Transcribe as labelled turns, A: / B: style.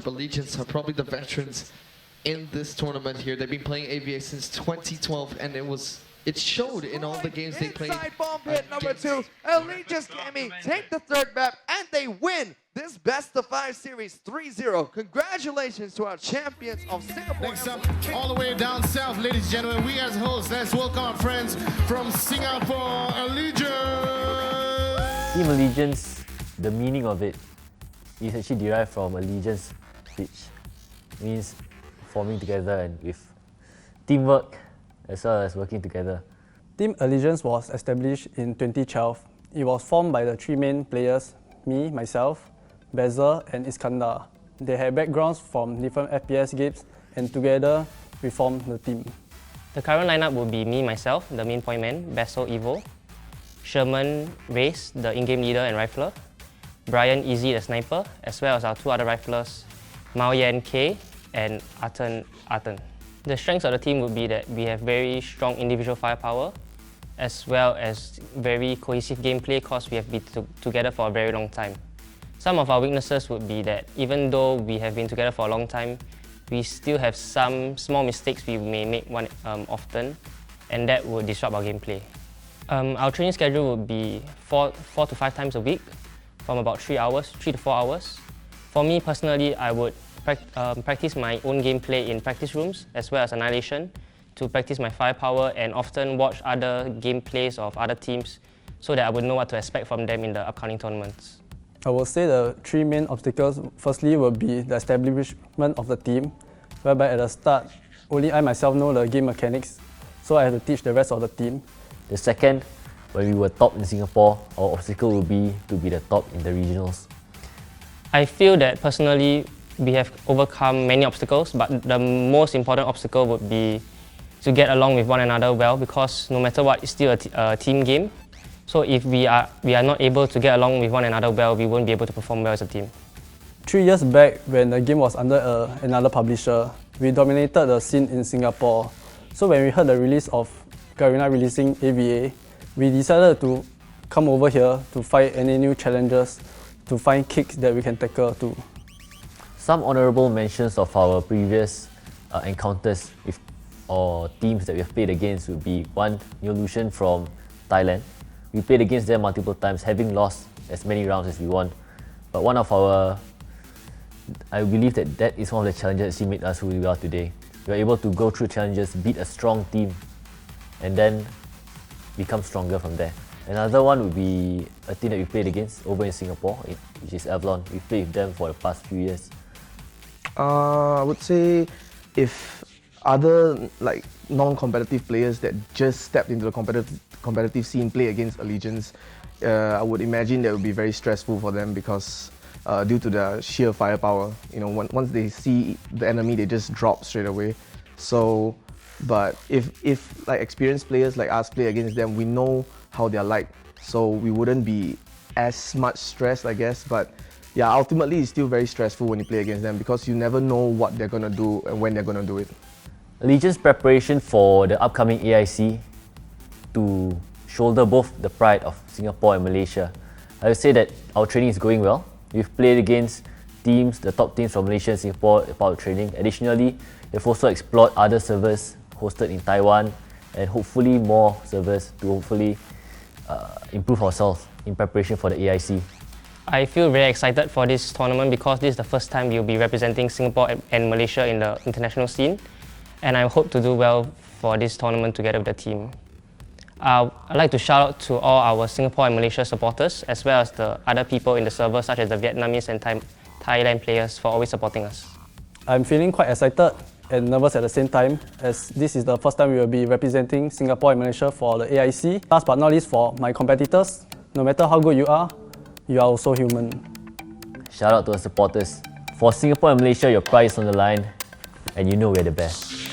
A: but Legions are probably the veterans in this tournament here. They've been playing AVA since 2012, and it showed in all the games they played.
B: Inside bomb hit number 2. Allegiance Gaming take the third map and they win this best of 5 series 3-0. Congratulations to our champions of Singapore.
C: Next up, all the way down south, ladies and gentlemen, we as hosts, let's welcome our friends from Singapore, Allegiance.
D: Team Allegiance, the meaning of it is actually derived from allegiance, which means forming together and with teamwork as well as working together.
E: Team Allegiance was established in 2012. It was formed by the 3 main players, me, myself, Bezer and Iskandar. They had backgrounds from different FPS games and together we formed the team.
F: The current lineup will be me, myself, the main point man, Basso Evo, Sherman Race, the in-game leader and rifler, Brian Easy, the sniper, as well as our 2 other riflers, Mao Yan K and Arten. The strengths of the team would be that we have very strong individual firepower, as well as very cohesive gameplay because we have been together for a very long time. Some of our weaknesses would be that even though we have been together for a long time, we still have some small mistakes we may make often, and that would disrupt our gameplay. Our training schedule would be 4 to 5 times a week, from about 3 to 4 hours. For me personally, I would practice my own gameplay in practice rooms as well as Annihilation to practice my firepower and often watch other gameplays of other teams so that I would know what to expect from them in the upcoming tournaments.
E: I will say the 3 main obstacles firstly will be the establishment of the team, whereby at the start, only I myself know the game mechanics, so I have to teach the rest of the team.
D: The second, when we were top in Singapore, our obstacle will be to be the top in the regionals.
F: I feel that personally, we have overcome many obstacles, but the most important obstacle would be to get along with one another well, because no matter what, it's still a team game. So if we are not able to get along with one another well, we won't be able to perform well as a team.
E: 3 years back, when the game was under another publisher, we dominated the scene in Singapore. So when we heard the release of Garena releasing AVA, we decided to come over here to fight any new challenges, to find kicks that we can tackle too.
D: Some honourable mentions of our previous encounters with or teams that we have played against would be 1, Neolution from Thailand. We played against them multiple times, having lost as many rounds as we won. But I believe that is one of the challenges that made us who we are today. We are able to go through challenges, beat a strong team, and then become stronger from there. Another one would be a team that we played against over in Singapore, which is Avalon. We played with them for the past few years.
G: I would say if other non-competitive players that just stepped into the competitive scene play against Allegiance, I would imagine that would be very stressful for them because due to the sheer firepower, once they see the enemy, they just drop straight away. So, but if experienced players like us play against them, we know how they're like, so we wouldn't be as much stressed, I guess. But yeah, ultimately it's still very stressful when you play against them because you never know what they're gonna do and when they're gonna do it.
D: Allegiance preparation for the upcoming AIC to shoulder both the pride of Singapore and Malaysia. I would say that our training is going well. We've played against teams, the top teams from Malaysia and Singapore about training. Additionally, we've also explored other servers hosted in Taiwan and hopefully more servers to hopefully improve ourselves in preparation for the AIC.
F: I feel very excited for this tournament because this is the first time we'll be representing Singapore and Malaysia in the international scene, and I hope to do well for this tournament together with the team. I'd like to shout out to all our Singapore and Malaysia supporters, as well as the other people in the server, such as the Vietnamese and Thailand players, for always supporting us.
E: I'm feeling quite excited and nervous at the same time, as this is the first time we will be representing Singapore and Malaysia for the AIC. Last but not least, for my competitors, no matter how good you are also human.
D: Shout out to our supporters. For Singapore and Malaysia, your pride is on the line and you know we're the best.